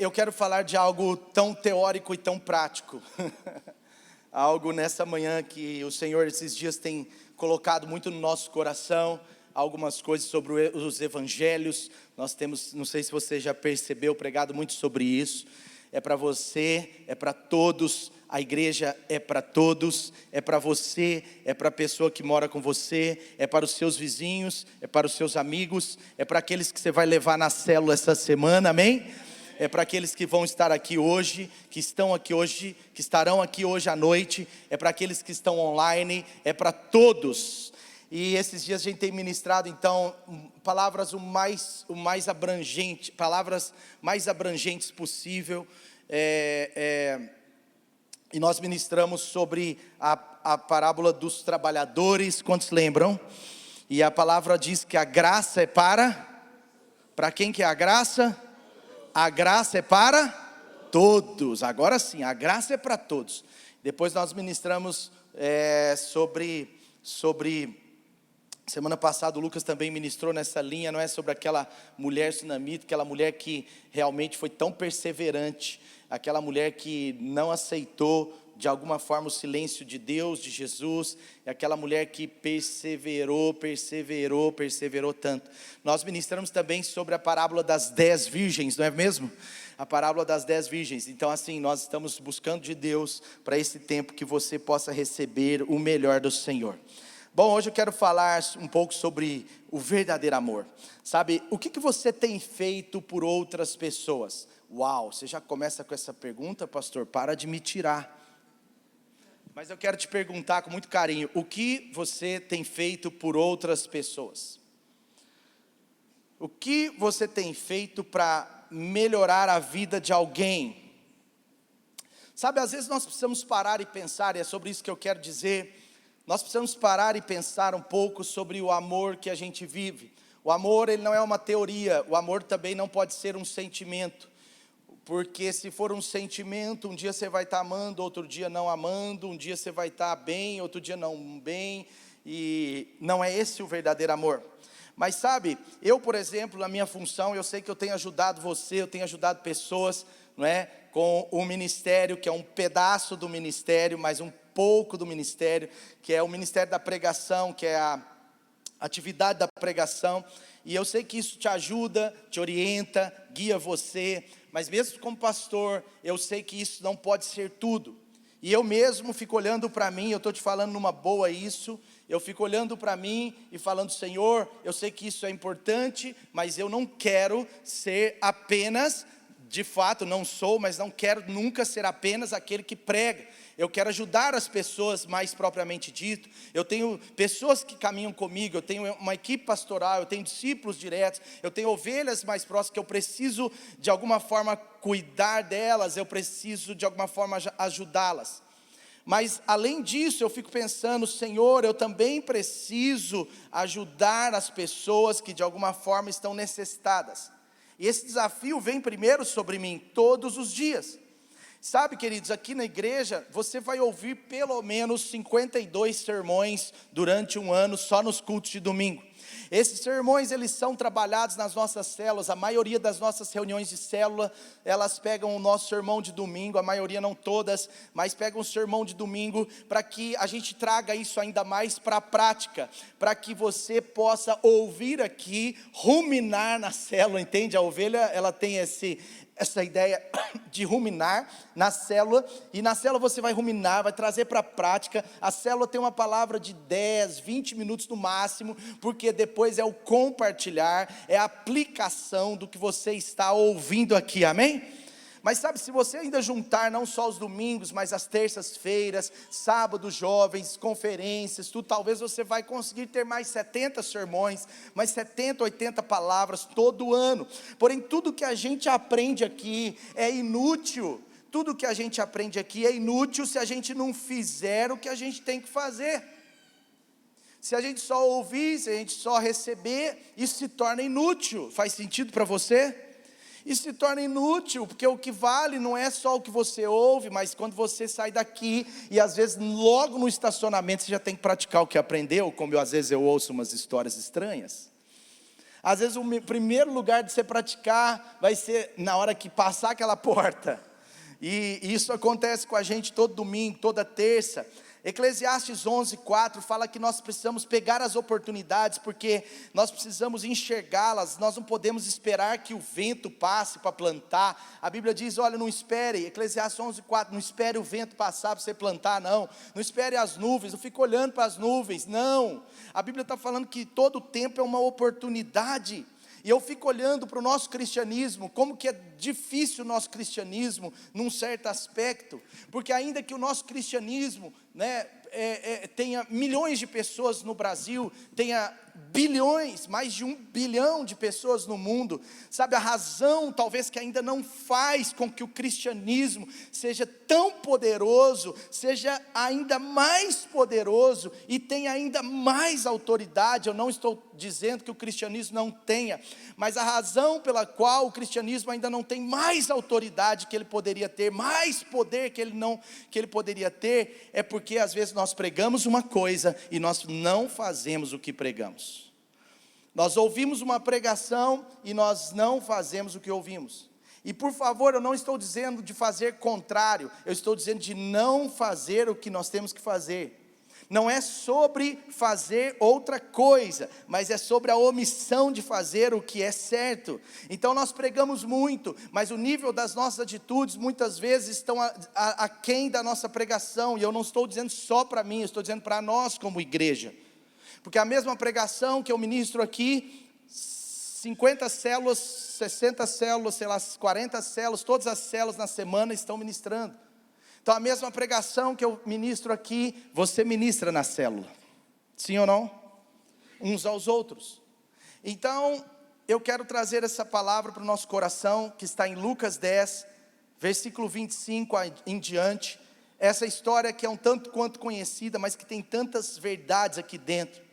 Eu quero falar de algo tão teórico e tão prático. Algo nessa manhã que o Senhor esses dias tem colocado muito no nosso coração. Algumas coisas sobre os evangelhos. Nós temos, não sei se você já percebeu, pregado muito sobre isso. É para você, é para todos. A igreja é para todos, é para você, é para a pessoa que mora com você, é para os seus vizinhos, é para os seus amigos, é para aqueles que você vai levar na célula essa semana, amém? É para aqueles que vão estar aqui hoje, que estão aqui hoje, que estarão aqui hoje à noite, é para aqueles que estão online, é para todos. E esses dias a gente tem ministrado então palavras palavras mais abrangentes possível. E nós ministramos sobre a parábola dos trabalhadores, quantos lembram? E a palavra diz que a graça é para quem que é a graça? A graça é para todos. Agora sim, a graça é para todos. Depois nós ministramos sobre semana passada o Lucas também ministrou nessa linha, não é? Sobre aquela mulher sunamita, aquela mulher que realmente foi tão perseverante, aquela mulher que não aceitou de alguma forma o silêncio de Deus, de Jesus, e aquela mulher que perseverou tanto. Nós ministramos também sobre a parábola das 10 virgens, não é mesmo? A parábola das 10 virgens. Então assim, nós estamos buscando de Deus para esse tempo que você possa receber o melhor do Senhor. Bom, hoje eu quero falar um pouco sobre o verdadeiro amor. Sabe, o que você tem feito por outras pessoas? Uau, você já começa com essa pergunta, pastor? Para de me tirar. Mas eu quero te perguntar com muito carinho, o que você tem feito por outras pessoas? O que você tem feito para melhorar a vida de alguém? Sabe, às vezes nós precisamos parar e pensar, e é sobre isso que eu quero dizer. Nós precisamos parar e pensar um pouco sobre o amor que a gente vive. O amor, ele não é uma teoria, o amor também não pode ser um sentimento. Porque se for um sentimento, um dia você vai estar amando, outro dia não amando, um dia você vai estar bem, outro dia não bem, e não é esse o verdadeiro amor. Mas sabe, eu por exemplo, na minha função, eu sei que eu tenho ajudado você, eu tenho ajudado pessoas, não é? Com o ministério, que é um pedaço do ministério, mas um pouco do ministério, que é o ministério da pregação, que é a atividade da pregação, e eu sei que isso te ajuda, te orienta, guia você, mas mesmo como pastor, eu sei que isso não pode ser tudo, e eu mesmo fico olhando para mim, eu estou te falando numa boa isso, eu fico olhando para mim e falando, Senhor, eu sei que isso é importante, mas eu não quero ser apenas, de fato não sou, mas não quero nunca ser apenas aquele que prega. Eu quero ajudar as pessoas mais propriamente dito. Eu tenho pessoas que caminham comigo, eu tenho uma equipe pastoral, eu tenho discípulos diretos, eu tenho ovelhas mais próximas que eu preciso de alguma forma cuidar delas, eu preciso de alguma forma ajudá-las. Mas além disso eu fico pensando, Senhor, eu também preciso ajudar as pessoas que de alguma forma estão necessitadas. E esse desafio vem primeiro sobre mim todos os dias. Sabe, queridos, aqui na igreja, você vai ouvir pelo menos 52 sermões durante um ano, só nos cultos de domingo. Esses sermões, eles são trabalhados nas nossas células, a maioria das nossas reuniões de célula, elas pegam o nosso sermão de domingo, a maioria não todas, mas pegam o sermão de domingo, para que a gente traga isso ainda mais para a prática, para que você possa ouvir aqui, ruminar na célula, entende? A ovelha, ela tem essa ideia de ruminar na célula, e na célula você vai ruminar, vai trazer para a prática. A célula tem uma palavra de 10, 20 minutos no máximo, porque depois é o compartilhar, é a aplicação do que você está ouvindo aqui, amém? Mas sabe, se você ainda juntar não só os domingos, mas as terças-feiras, sábados jovens, conferências, tudo, talvez você vai conseguir ter mais 70 sermões, mais 70, 80 palavras todo ano. Porém, tudo que a gente aprende aqui é inútil. Tudo que a gente aprende aqui é inútil se a gente não fizer o que a gente tem que fazer. Se a gente só ouvir, se a gente só receber, isso se torna inútil. Faz sentido para você? Isso se torna inútil, porque o que vale não é só o que você ouve, mas quando você sai daqui, e às vezes logo no estacionamento você já tem que praticar o que aprendeu, como às vezes eu ouço umas histórias estranhas. Às vezes o primeiro lugar de você praticar vai ser na hora que passar aquela porta. E isso acontece com a gente todo domingo, toda terça. Eclesiastes 11:4 fala que nós precisamos pegar as oportunidades, porque nós precisamos enxergá-las. Nós não podemos esperar que o vento passe para plantar. A Bíblia diz, olha, não espere, Eclesiastes 11:4, não espere o vento passar para você plantar, não espere as nuvens, não fique olhando para as nuvens, não. A Bíblia está falando que todo tempo é uma oportunidade. E eu fico olhando para o nosso cristianismo, como que é difícil o nosso cristianismo, num certo aspecto, porque ainda que o nosso cristianismo, tenha milhões de pessoas no Brasil, tenha bilhões, mais de 1 bilhão de pessoas no mundo, sabe, a razão talvez que ainda não faz com que o cristianismo seja tão poderoso, seja ainda mais poderoso e tenha ainda mais autoridade. Eu não estou dizendo que o cristianismo não tenha, mas a razão pela qual o cristianismo ainda não tem mais autoridade que ele poderia ter, mais poder que ele poderia ter, é porque às vezes nós pregamos uma coisa e nós não fazemos o que pregamos. Nós ouvimos uma pregação e nós não fazemos o que ouvimos. E por favor, eu não estou dizendo de fazer contrário, eu estou dizendo de não fazer o que nós temos que fazer. Não é sobre fazer outra coisa, mas é sobre a omissão de fazer o que é certo. Então nós pregamos muito, mas o nível das nossas atitudes muitas vezes estão aquém da nossa pregação. E eu não estou dizendo só para mim, eu estou dizendo para nós como igreja. Porque a mesma pregação que eu ministro aqui, 50 células, 60 células, sei lá, 40 células, todas as células na semana estão ministrando. Então a mesma pregação que eu ministro aqui, você ministra na célula. Sim ou não? Uns aos outros. Então, eu quero trazer essa palavra para o nosso coração, que está em Lucas 10, versículo 25 em diante. Essa história que é um tanto quanto conhecida, mas que tem tantas verdades aqui dentro.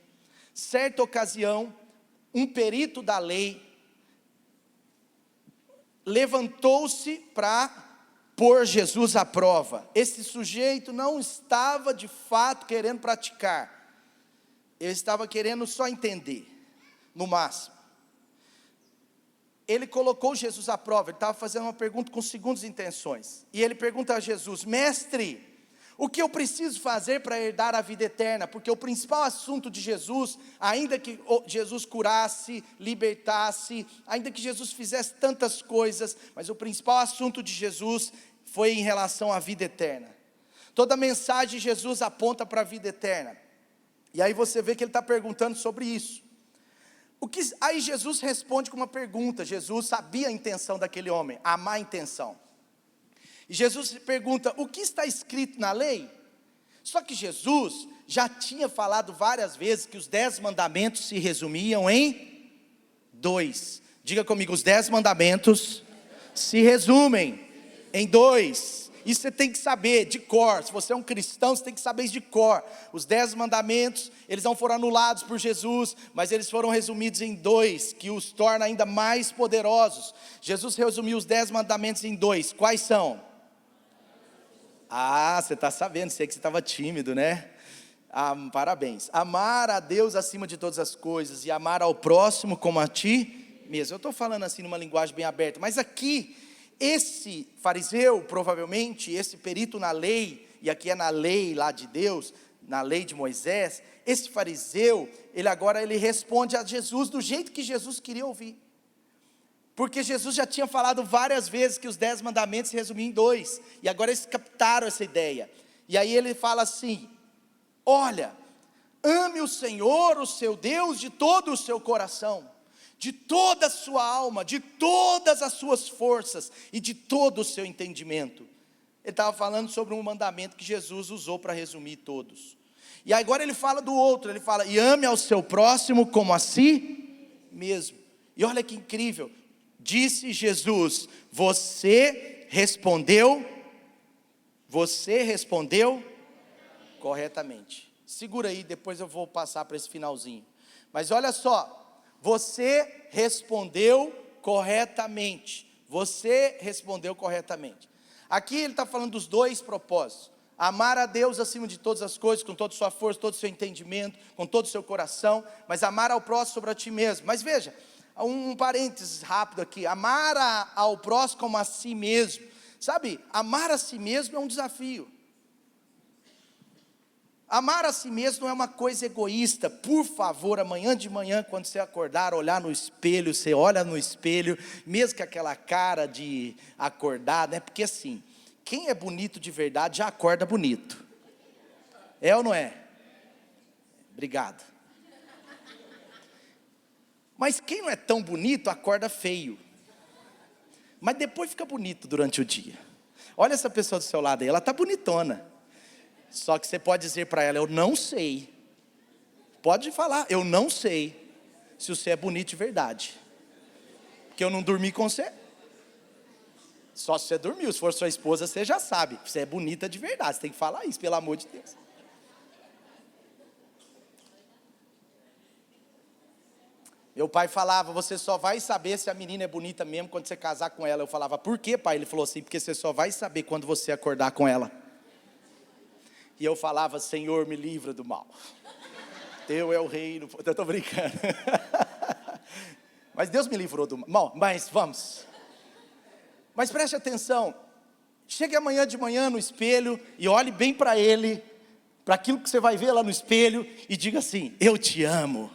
Certa ocasião, um perito da lei levantou-se para pôr Jesus à prova. Esse sujeito não estava de fato querendo praticar, ele estava querendo só entender, no máximo. Ele colocou Jesus à prova, ele estava fazendo uma pergunta com segundas intenções, e ele pergunta a Jesus: mestre, o que eu preciso fazer para herdar a vida eterna? Porque o principal assunto de Jesus, ainda que Jesus curasse, libertasse, ainda que Jesus fizesse tantas coisas, mas o principal assunto de Jesus foi em relação à vida eterna. Toda mensagem de Jesus aponta para a vida eterna. E aí você vê que ele está perguntando sobre isso. Aí Jesus responde com uma pergunta. Jesus sabia a intenção daquele homem, a má intenção. E Jesus pergunta: o que está escrito na lei? Só que Jesus já tinha falado várias vezes que os 10 mandamentos se resumiam em 2. Diga comigo, os 10 mandamentos se resumem em 2. Isso você tem que saber de cor. Se você é um cristão, você tem que saber isso de cor. Os 10 mandamentos, eles não foram anulados por Jesus, mas eles foram resumidos em 2, que os torna ainda mais poderosos. Jesus resumiu os 10 mandamentos em 2. Quais são? Você está sabendo, sei que você estava tímido, né? Parabéns. Amar a Deus acima de todas as coisas e amar ao próximo como a ti mesmo. Eu estou falando assim numa linguagem bem aberta, mas aqui, esse fariseu, provavelmente, esse perito na lei, e aqui é na lei lá de Deus, na lei de Moisés, esse fariseu, ele responde a Jesus do jeito que Jesus queria ouvir. Porque Jesus já tinha falado várias vezes que os 10 mandamentos se resumiam em 2, e agora eles captaram essa ideia. E aí ele fala assim: olha, ame o Senhor, o seu Deus, de todo o seu coração, de toda a sua alma, de todas as suas forças e de todo o seu entendimento. Ele estava falando sobre um mandamento que Jesus usou para resumir todos. E agora ele fala do outro, ele fala: e ame ao seu próximo como a si mesmo. E olha que incrível. Disse Jesus: você respondeu corretamente. Segura aí, depois eu vou passar para esse finalzinho. Mas olha só, você respondeu corretamente. Você respondeu corretamente. Aqui ele está falando dos 2 propósitos: amar a Deus acima de todas as coisas, com toda a sua força, todo o seu entendimento, com todo o seu coração, mas amar ao próximo sobre a ti mesmo. Mas veja, Um parênteses rápido aqui, amar ao próximo como a si mesmo. Sabe, amar a si mesmo é um desafio. Amar a si mesmo não é uma coisa egoísta. Por favor, amanhã de manhã, quando você acordar, olhar no espelho, você olha no espelho, mesmo com aquela cara de acordar, né? Porque assim, quem é bonito de verdade já acorda bonito. É ou não é? Obrigado. Mas quem não é tão bonito, acorda feio. Mas depois fica bonito durante o dia. Olha essa pessoa do seu lado aí, ela está bonitona. Só que você pode dizer para ela, eu não sei. Pode falar, eu não sei se você é bonito de verdade. Porque eu não dormi com você. Só se você dormiu, se for sua esposa, você já sabe. Você é bonita de verdade, você tem que falar isso, pelo amor de Deus. Meu pai falava, você só vai saber se a menina é bonita mesmo quando você casar com ela. Eu falava, por quê, pai? Ele falou assim, porque você só vai saber quando você acordar com ela. E eu falava, Senhor, me livra do mal. Teu é o reino. Eu estou brincando. Mas Deus me livrou do mal. Bom, mas vamos. Mas preste atenção. Chegue amanhã de manhã no espelho e olhe bem para ele, para aquilo que você vai ver lá no espelho, e diga assim, eu te amo.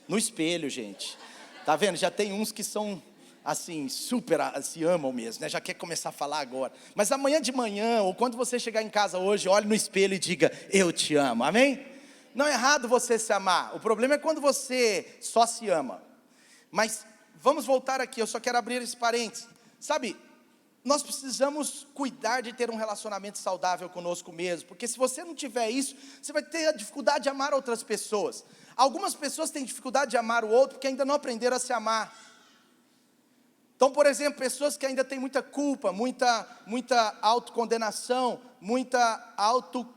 No espelho, gente. Tá vendo? Já tem uns que são assim, super se amam mesmo, né? Já quer começar a falar agora. Mas amanhã de manhã, ou quando você chegar em casa hoje, olhe no espelho e diga, eu te amo, amém? Não é errado você se amar, o problema é quando você só se ama. Mas vamos voltar aqui, eu só quero abrir esse parênteses. Sabe, nós precisamos cuidar de ter um relacionamento saudável conosco mesmo, porque se você não tiver isso, você vai ter a dificuldade de amar outras pessoas. Algumas pessoas têm dificuldade de amar o outro, porque ainda não aprenderam a se amar. Então, por exemplo, pessoas que ainda têm muita culpa, muita autocondenação, muita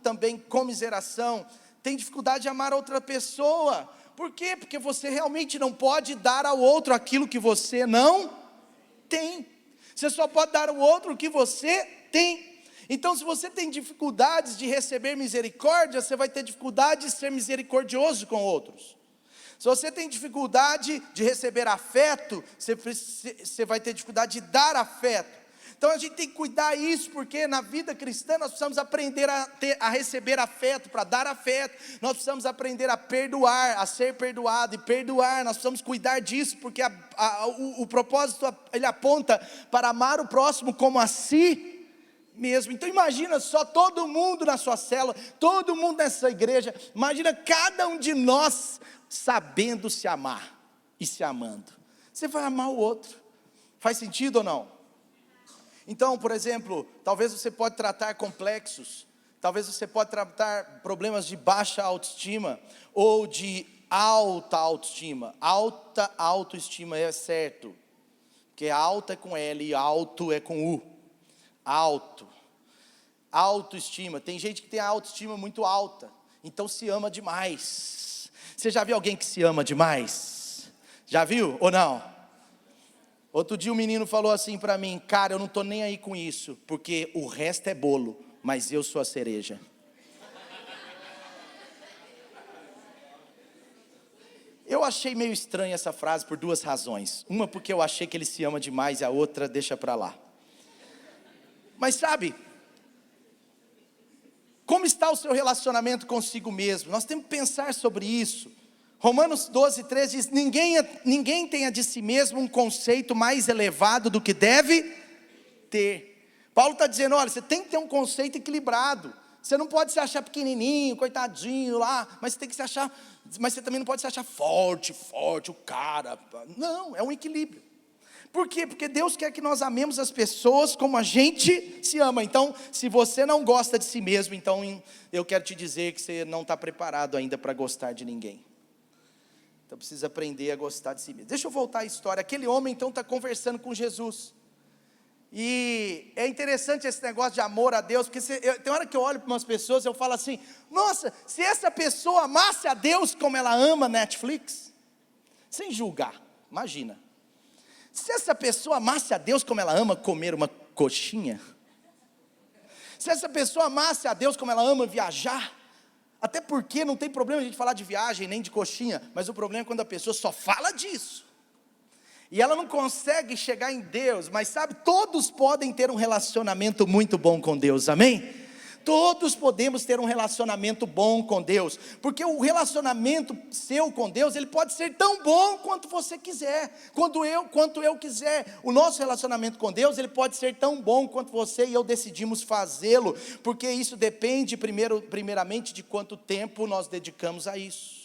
também comiseração, têm dificuldade de amar outra pessoa. Por quê? Porque você realmente não pode dar ao outro aquilo que você não tem. Você só pode dar ao outro o que você tem. Então, se você tem dificuldades de receber misericórdia, você vai ter dificuldade de ser misericordioso com outros. Se você tem dificuldade de receber afeto, você vai ter dificuldade de dar afeto. Então a gente tem que cuidar disso, porque na vida cristã nós precisamos aprender a receber afeto, para dar afeto. Nós precisamos aprender a perdoar, a ser perdoado e perdoar. Nós precisamos cuidar disso, porque o propósito, ele aponta para amar o próximo como a si mesmo. Então imagina só todo mundo na sua célula, todo mundo nessa igreja, imagina cada um de nós sabendo se amar e se amando. Você vai amar o outro. Faz sentido ou não? Então, por exemplo, talvez você pode tratar complexos, talvez você pode tratar problemas de baixa autoestima ou de alta autoestima. Alta autoestima é certo, porque alta é com L e alto é com U. Alto. Autoestima. Tem gente que tem a autoestima muito alta, então se ama demais. Você já viu alguém que se ama demais? Já viu ou não? Outro dia um menino falou assim para mim, cara, eu não estou nem aí com isso, porque o resto é bolo, mas eu sou a cereja. Eu achei meio estranha essa frase por duas razões. Uma porque eu achei que ele se ama demais e a outra deixa para lá. Mas sabe, como está o seu relacionamento consigo mesmo? Nós temos que pensar sobre isso. Romanos 12, 13 diz, ninguém tenha de si mesmo um conceito mais elevado do que deve ter. Paulo está dizendo, olha, você tem que ter um conceito equilibrado. Você não pode se achar pequenininho, coitadinho lá, mas você tem que se achar, mas você também não pode se achar forte, o cara. Não, é um equilíbrio. Por quê? Porque Deus quer que nós amemos as pessoas como a gente se ama. Então, se você não gosta de si mesmo, então eu quero te dizer que você não está preparado ainda para gostar de ninguém. Então precisa aprender a gostar de si mesmo. Deixa eu voltar à história. Aquele homem então está conversando com Jesus. E é interessante esse negócio de amor a Deus, porque tem hora que eu olho para umas pessoas, eu falo assim, nossa, se essa pessoa amasse a Deus como ela ama Netflix, sem julgar, imagina. Se essa pessoa amasse a Deus como ela ama comer uma coxinha, se essa pessoa amasse a Deus como ela ama viajar, até porque não tem problema a gente falar de viagem nem de coxinha, mas o problema é quando a pessoa só fala disso. E ela não consegue chegar em Deus, mas sabe, todos podem ter um relacionamento muito bom com Deus, amém? Todos podemos ter um relacionamento bom com Deus, porque o relacionamento seu com Deus, ele pode ser tão bom quanto você quiser, quanto eu quiser. O nosso relacionamento com Deus, ele pode ser tão bom quanto você e eu decidimos fazê-lo, porque isso depende primeiramente de quanto tempo nós dedicamos a isso.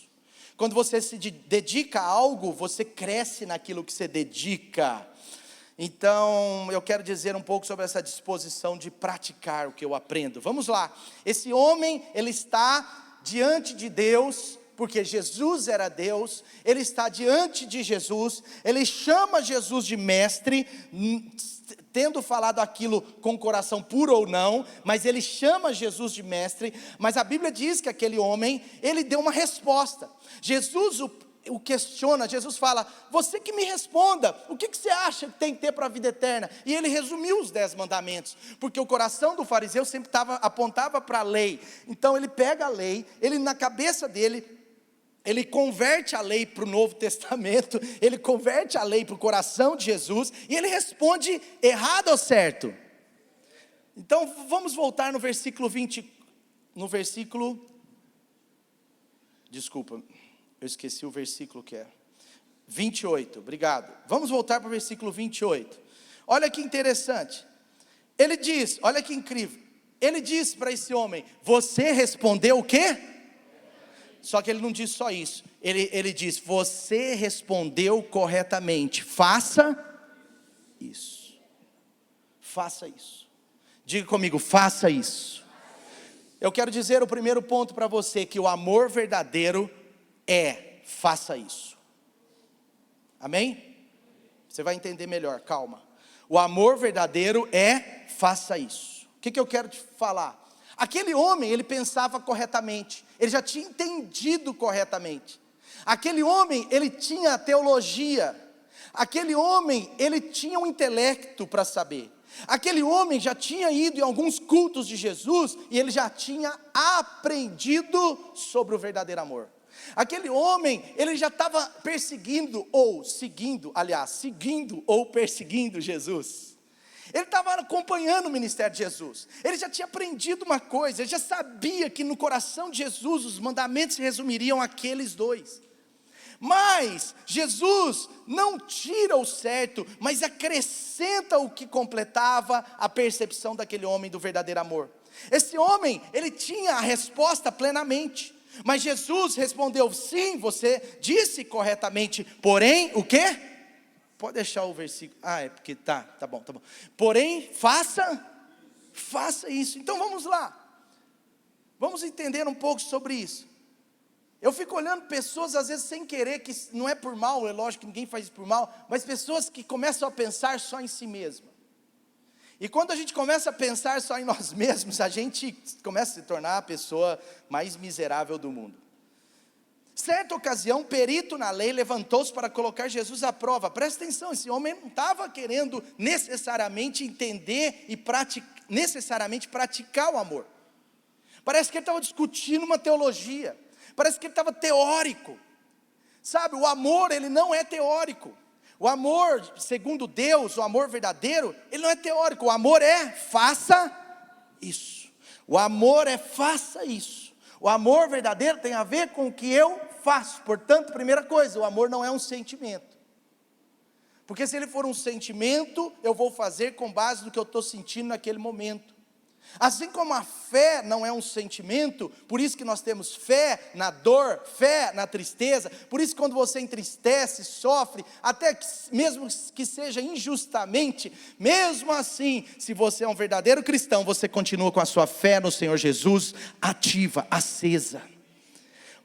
Quando você se dedica a algo, você cresce naquilo que você dedica. Então, eu quero dizer um pouco sobre essa disposição de praticar o que eu aprendo. Vamos lá. Esse homem, ele está diante de Deus, porque Jesus era Deus. Ele está diante de Jesus. Ele chama Jesus de mestre, tendo falado aquilo com o coração puro ou não, mas ele chama Jesus de mestre. Mas a Bíblia diz que aquele homem, ele deu uma resposta. Jesus o questiona, Jesus fala, você que me responda, o que você acha que tem que ter para a vida eterna? E ele resumiu os 10 mandamentos, porque o coração do fariseu sempre apontava para a lei. Então ele pega a lei, ele na cabeça dele, ele converte a lei para o Novo Testamento, ele converte a lei para o coração de Jesus, e ele responde errado ou certo? Então vamos voltar no versículo 20, desculpa, eu esqueci o versículo que é 28, obrigado. Vamos voltar para o versículo 28. Olha que interessante. Ele diz, olha que incrível. Ele diz para esse homem, você respondeu o quê? Só que ele não diz só isso. Ele diz, você respondeu corretamente. Faça isso. Faça isso. Diga comigo, faça isso. Eu quero dizer o primeiro ponto para você, que o amor verdadeiro faça isso. Amém? Você vai entender melhor, calma. O amor verdadeiro faça isso. O que eu quero te falar? Aquele homem, ele pensava corretamente, ele já tinha entendido corretamente. Aquele homem, ele tinha teologia. Aquele homem, ele tinha um intelecto para saber. Aquele homem já tinha ido em alguns cultos de Jesus e ele já tinha aprendido sobre o verdadeiro amor. Aquele homem, ele já estava seguindo ou perseguindo Jesus. Ele estava acompanhando o ministério de Jesus. Ele já tinha aprendido uma coisa, ele já sabia que no coração de Jesus os mandamentos se resumiriam àqueles 2. Mas Jesus não tira o certo, mas acrescenta o que completava a percepção daquele homem do verdadeiro amor. Esse homem, ele tinha a resposta plenamente. Mas Jesus respondeu, sim, você disse corretamente, porém, o quê? Pode deixar o versículo, é porque tá bom. Porém, faça isso. Então vamos lá, vamos entender um pouco sobre isso. Eu fico olhando pessoas, às vezes sem querer, que não é por mal, é lógico que ninguém faz isso por mal, mas pessoas que começam a pensar só em si mesma. E quando a gente começa a pensar só em nós mesmos, a gente começa a se tornar a pessoa mais miserável do mundo. Certa ocasião, um perito na lei levantou-se para colocar Jesus à prova. Presta atenção, esse homem não estava querendo necessariamente entender e necessariamente praticar o amor. Parece que ele estava discutindo uma teologia. Parece que ele estava teórico. Sabe, o amor, ele não é teórico. O amor, segundo Deus, o amor verdadeiro, ele não é teórico. O amor faça isso. O amor faça isso. O amor verdadeiro tem a ver com o que eu faço. Portanto, primeira coisa, o amor não é um sentimento. Porque se ele for um sentimento, eu vou fazer com base no que eu estou sentindo naquele momento. Assim como a fé não é um sentimento, por isso que nós temos fé na dor, fé na tristeza, por isso quando você entristece, sofre, até que, mesmo que seja injustamente, mesmo assim, se você é um verdadeiro cristão, você continua com a sua fé no Senhor Jesus, ativa, acesa.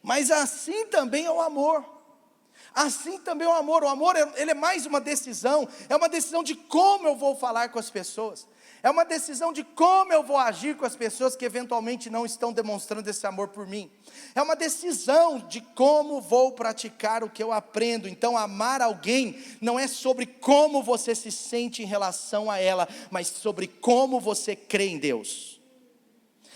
Mas assim também é o amor. Assim também é o amor. O amor, ele é mais uma decisão, é uma decisão de como eu vou falar com as pessoas. É uma decisão de como eu vou agir com as pessoas que eventualmente não estão demonstrando esse amor por mim. É uma decisão de como vou praticar o que eu aprendo. Então amar alguém não é sobre como você se sente em relação a ela, mas sobre como você crê em Deus.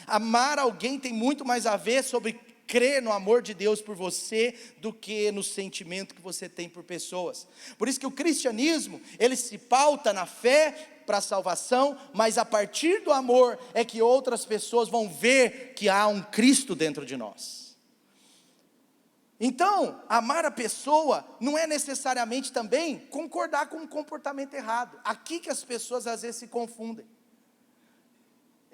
Amar alguém tem muito mais a ver sobre crer no amor de Deus por você do que no sentimento que você tem por pessoas. Por isso que o cristianismo, ele se pauta na fé para a salvação, mas a partir do amor é que outras pessoas vão ver que há um Cristo dentro de nós. Então, amar a pessoa não é necessariamente também concordar com um comportamento errado. Aqui que as pessoas às vezes se confundem.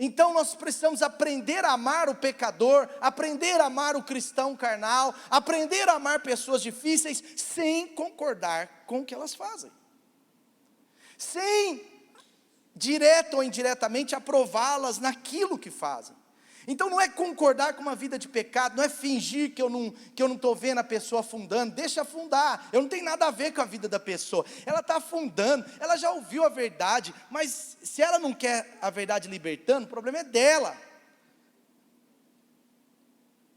Então nós precisamos aprender a amar o pecador, aprender a amar o cristão carnal, aprender a amar pessoas difíceis, sem concordar com o que elas fazem. Sem, direto ou indiretamente, aprová-las naquilo que fazem. Então não é concordar com uma vida de pecado, não é fingir que eu não estou vendo a pessoa afundando, deixa afundar, eu não tenho nada a ver com a vida da pessoa, ela está afundando, ela já ouviu a verdade, mas se ela não quer a verdade libertando, o problema é dela.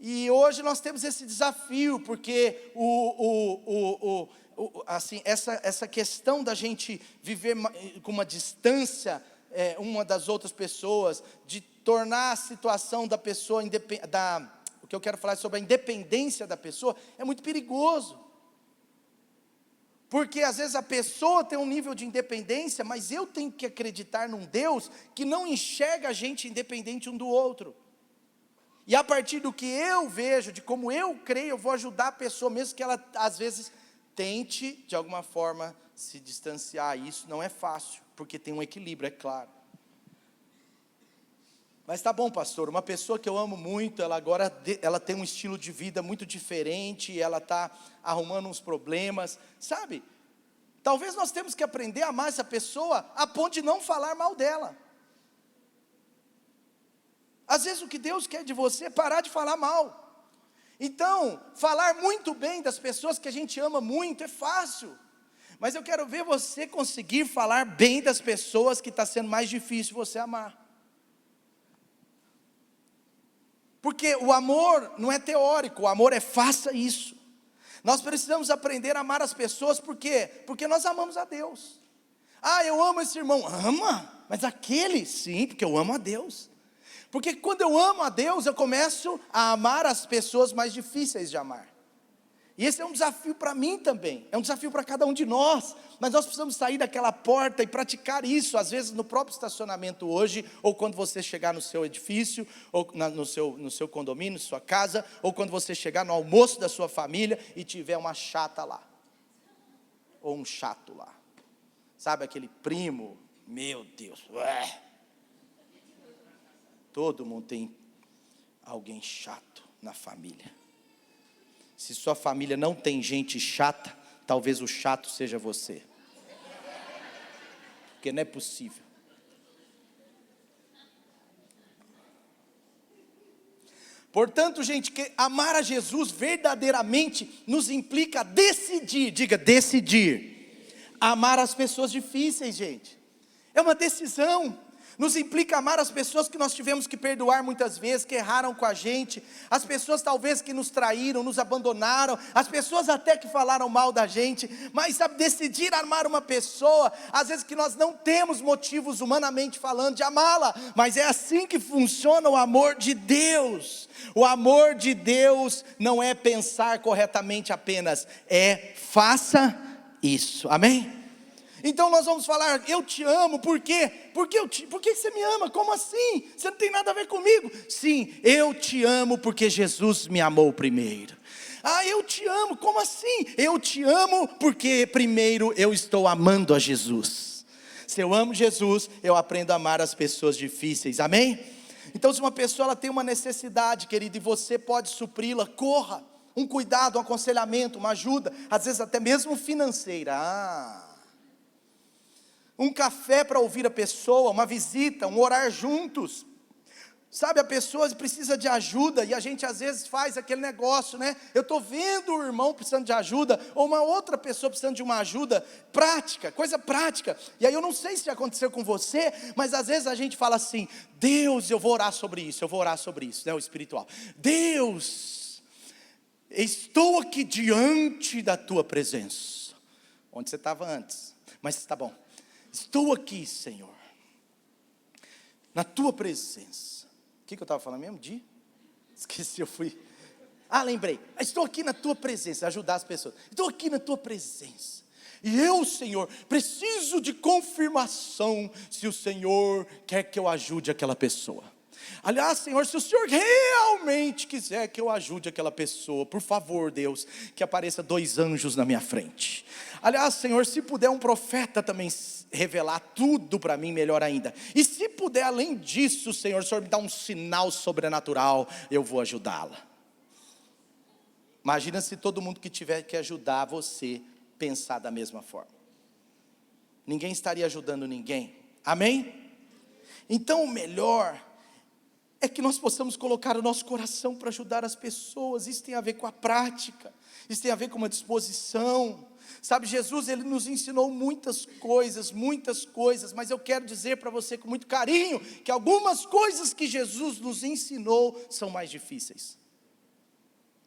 E hoje nós temos esse desafio, porque assim, essa questão da gente viver com uma distância uma das outras pessoas, de tornar a situação da pessoa, o que eu quero falar sobre a independência da pessoa, é muito perigoso. Porque às vezes a pessoa tem um nível de independência, mas eu tenho que acreditar num Deus que não enxerga a gente independente um do outro. E a partir do que eu vejo, de como eu creio, eu vou ajudar a pessoa, mesmo que ela às vezes tente de alguma forma se distanciar. Isso não é fácil, porque tem um equilíbrio, é claro. Mas tá bom, pastor, uma pessoa que eu amo muito, ela tem um estilo de vida muito diferente, ela está arrumando uns problemas, sabe? Talvez nós temos que aprender a amar essa pessoa a ponto de não falar mal dela. Às vezes o que Deus quer de você é parar de falar mal. Então, falar muito bem das pessoas que a gente ama muito é fácil. Mas eu quero ver você conseguir falar bem das pessoas que está sendo mais difícil você amar. Porque o amor não é teórico, o amor é faça isso. Nós precisamos aprender a amar as pessoas, por quê? Porque nós amamos a Deus. Ah, eu amo esse irmão. Ama? Mas aquele? Sim, porque eu amo a Deus. Porque quando eu amo a Deus, eu começo a amar as pessoas mais difíceis de amar. E esse é um desafio para mim também, é um desafio para cada um de nós, mas nós precisamos sair daquela porta e praticar isso, às vezes no próprio estacionamento hoje, ou quando você chegar no seu edifício, ou no seu condomínio, sua casa, ou quando você chegar no almoço da sua família e tiver uma chata lá, ou um chato lá, sabe aquele primo, meu Deus, todo mundo tem alguém chato na família. Se sua família não tem gente chata, talvez o chato seja você. Porque não é possível. Portanto, gente, que amar a Jesus verdadeiramente nos implica decidir, diga decidir. Amar as pessoas difíceis, gente. É uma decisão. Nos implica amar as pessoas que nós tivemos que perdoar muitas vezes, que erraram com a gente, as pessoas talvez que nos traíram, nos abandonaram, as pessoas até que falaram mal da gente, mas sabe, decidir amar uma pessoa, às vezes que nós não temos motivos humanamente falando de amá-la, mas é assim que funciona o amor de Deus. O amor de Deus não é pensar corretamente apenas, é faça isso, amém? Então nós vamos falar, eu te amo, por quê? Por que você me ama? Como assim? Você não tem nada a ver comigo? Sim, eu te amo porque Jesus me amou primeiro. Ah, eu te amo, como assim? Eu te amo porque primeiro eu estou amando a Jesus. Se eu amo Jesus, eu aprendo a amar as pessoas difíceis, amém? Então se uma pessoa ela tem uma necessidade, querido, e você pode supri-la, corra. Um cuidado, um aconselhamento, uma ajuda, às vezes até mesmo financeira. Um café para ouvir a pessoa, uma visita, um orar juntos. Sabe, a pessoa precisa de ajuda e a gente às vezes faz aquele negócio, né? Eu estou vendo o irmão precisando de ajuda, ou uma outra pessoa precisando de uma ajuda prática, coisa prática. E aí eu não sei se já aconteceu com você, mas às vezes a gente fala assim, Deus, eu vou orar sobre isso, né? O espiritual. Deus, estou aqui diante da tua presença. Onde você estava antes, mas está bom. Estou aqui, Senhor, na tua presença. O que eu estava falando mesmo? Esqueci, eu fui Ah, lembrei, estou aqui na tua presença, ajudar as pessoas. Estou aqui na tua presença. E eu, Senhor, preciso de confirmação se o Senhor quer que eu ajude aquela pessoa. Aliás, Senhor, se o Senhor realmente quiser que eu ajude aquela pessoa, por favor, Deus, que apareça 2 anjos na minha frente. Aliás, Senhor, se puder um profeta também revelar tudo para mim, melhor ainda. E se puder, além disso, Senhor, o Senhor me dá um sinal sobrenatural, eu vou ajudá-la. Imagina se todo mundo que tiver que ajudar você pensar da mesma forma. Ninguém estaria ajudando ninguém. Amém? Então o melhor é que nós possamos colocar o nosso coração para ajudar as pessoas. Isso tem a ver com a prática, isso tem a ver com uma disposição. Sabe, Jesus, Ele nos ensinou muitas coisas, mas eu quero dizer para você com muito carinho, que algumas coisas que Jesus nos ensinou são mais difíceis.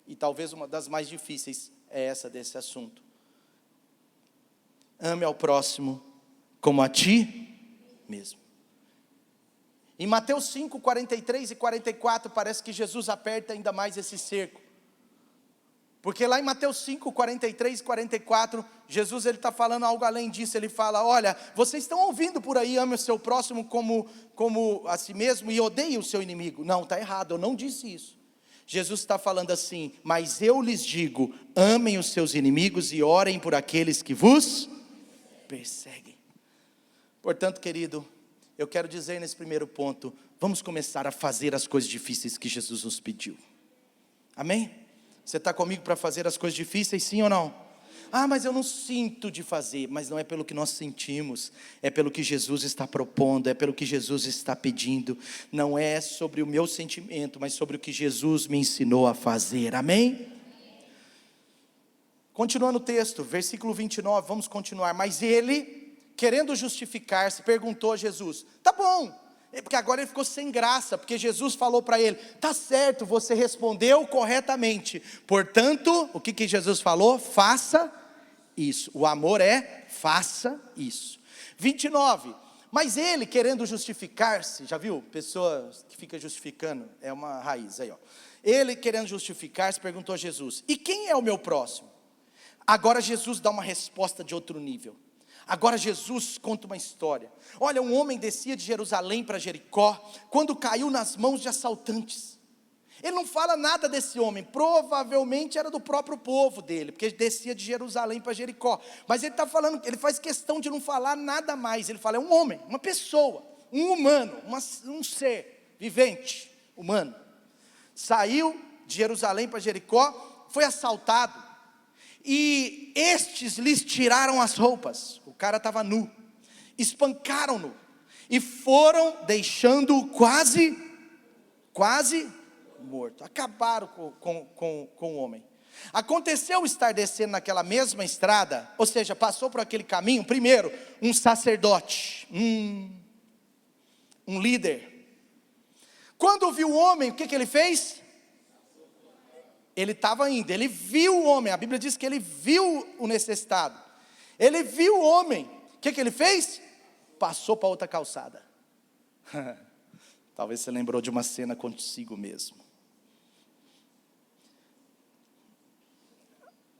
E talvez uma das mais difíceis é essa desse assunto. Ame ao próximo como a ti mesmo. Em Mateus 5, 43 e 44, parece que Jesus aperta ainda mais esse cerco. Porque lá em Mateus 5, 43 e 44, Jesus está falando algo além disso. Ele fala, olha, vocês estão ouvindo por aí, ame o seu próximo como a si mesmo e odeie o seu inimigo. Não, está errado, eu não disse isso. Jesus está falando assim, mas eu lhes digo, amem os seus inimigos e orem por aqueles que vos perseguem. Portanto, querido, eu quero dizer nesse primeiro ponto, vamos começar a fazer as coisas difíceis que Jesus nos pediu. Amém? Você está comigo para fazer as coisas difíceis, sim ou não? Ah, mas eu não sinto de fazer. Mas não é pelo que nós sentimos, é pelo que Jesus está propondo, é pelo que Jesus está pedindo. Não é sobre o meu sentimento, mas sobre o que Jesus me ensinou a fazer. Amém? Continuando o texto, versículo 29, vamos continuar. Mas ele, querendo justificar-se, perguntou a Jesus, tá bom, porque agora ele ficou sem graça, porque Jesus falou para ele, tá certo, você respondeu corretamente, portanto, o que Jesus falou? Faça isso. O amor é, faça isso. 29, mas ele querendo justificar-se, já viu? Pessoa que fica justificando, é uma raiz aí, ó. Ele querendo justificar-se, perguntou a Jesus, e quem é o meu próximo? Agora Jesus dá uma resposta de outro nível. Agora Jesus conta uma história. Olha, um homem descia de Jerusalém para Jericó, quando caiu nas mãos de assaltantes. Ele não fala nada desse homem, provavelmente era do próprio povo dele, porque ele descia de Jerusalém para Jericó. Mas ele está falando, ele faz questão de não falar nada mais. Ele fala, é um homem, uma pessoa, um humano, um ser vivente, humano. Saiu de Jerusalém para Jericó, foi assaltado. E estes lhes tiraram as roupas, o cara estava nu, espancaram-no, e foram deixando-o quase morto, acabaram com o homem. Aconteceu estar descendo naquela mesma estrada, ou seja, passou por aquele caminho, primeiro, um sacerdote, um líder. Quando viu o homem, o que ele fez? Ele estava indo, ele viu o homem, a Bíblia diz que ele viu o necessitado, ele viu o homem, o que ele fez? Passou para outra calçada. Talvez você lembrou de uma cena consigo mesmo.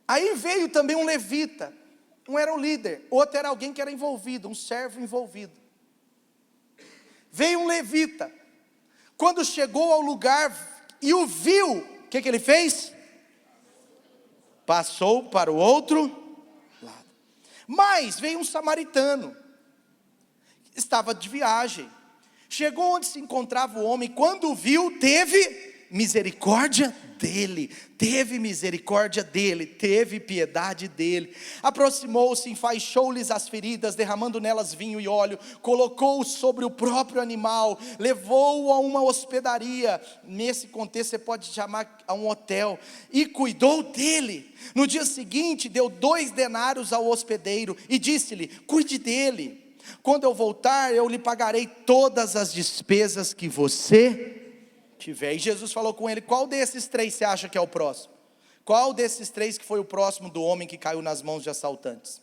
Aí veio também um levita, um era o líder, outro era alguém que era envolvido, um servo envolvido. Veio um levita, quando chegou ao lugar e o viu, o que ele fez? Passou para o outro lado. Mas veio um samaritano, estava de viagem, chegou onde se encontrava o homem, quando o viu, teve misericórdia dele, teve piedade dele, aproximou-se, enfaixou-lhes as feridas, derramando nelas vinho e óleo, colocou-o sobre o próprio animal, levou-o a uma hospedaria, nesse contexto você pode chamar a um hotel, e cuidou dele. No dia seguinte deu 2 denários ao hospedeiro, e disse-lhe, cuide dele, quando eu voltar eu lhe pagarei todas as despesas que você tiver. E Jesus falou com ele, qual desses 3 você acha que é o próximo? Qual desses 3 que foi o próximo do homem que caiu nas mãos de assaltantes?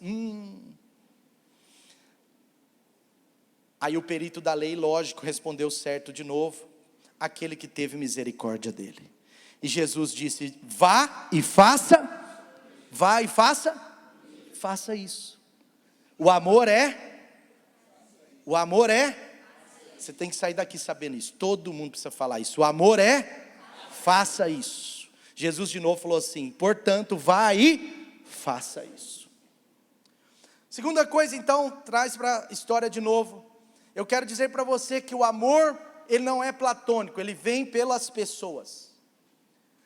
Aí o perito da lei, lógico, respondeu certo de novo, aquele que teve misericórdia dele. E Jesus disse: vá e faça isso. O amor é, você tem que sair daqui sabendo isso, todo mundo precisa falar isso. O amor é, faça isso. Jesus de novo falou assim: portanto, vá e faça isso. Segunda coisa, então, traz para a história de novo. Eu quero dizer para você que o amor, ele não é platônico, ele vem pelas pessoas.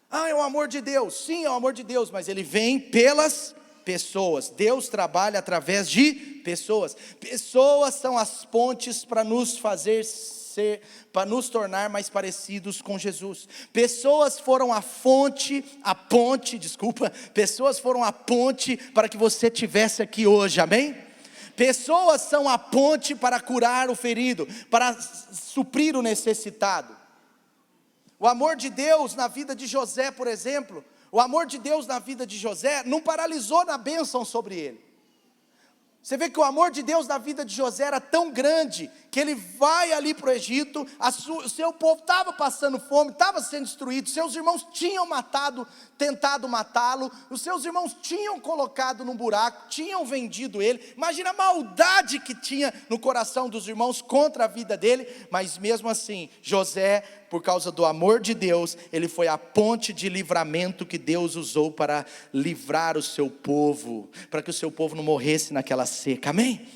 É o amor de Deus. Sim, é o amor de Deus, mas ele vem pelas pessoas. Deus trabalha através de pessoas. Pessoas são as pontes para nos fazer ser, para nos tornar mais parecidos com Jesus. Pessoas foram pessoas foram a ponte para que você estivesse aqui hoje, amém? Pessoas são a ponte para curar o ferido, para suprir o necessitado. O amor de Deus na vida de José, por exemplo, o amor de Deus na vida de José não paralisou na bênção sobre ele. Você vê que o amor de Deus na vida de José era tão grande, que ele vai ali para o Egito, o seu povo estava passando fome, estava sendo destruído, seus irmãos tinham tentado matá-lo, os seus irmãos tinham colocado num buraco, tinham vendido ele. Imagina a maldade que tinha no coração dos irmãos contra a vida dele, mas mesmo assim, José, por causa do amor de Deus, ele foi a ponte de livramento que Deus usou para livrar o seu povo, para que o seu povo não morresse naquela seca, amém?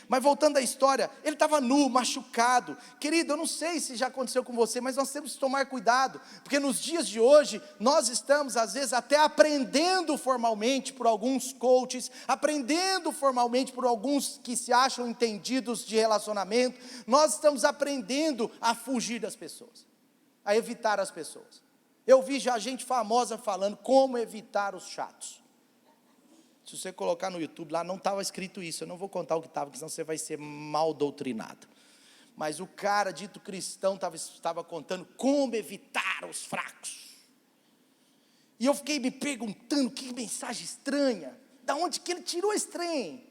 Mas voltando à história, ele estava nu, machucado. Querido, eu não sei se já aconteceu com você, mas nós temos que tomar cuidado, porque nos dias de hoje, nós estamos às vezes até aprendendo formalmente por alguns coaches, aprendendo formalmente por alguns que se acham entendidos de relacionamento, nós estamos aprendendo a fugir das pessoas, a evitar as pessoas. Eu vi já gente famosa falando como evitar os chatos. Se você colocar no YouTube lá, não estava escrito isso, eu não vou contar o que estava, porque senão você vai ser mal doutrinado. Mas o cara dito cristão estava contando como evitar os fracos. E eu fiquei me perguntando, que mensagem estranha, da onde que ele tirou esse trem?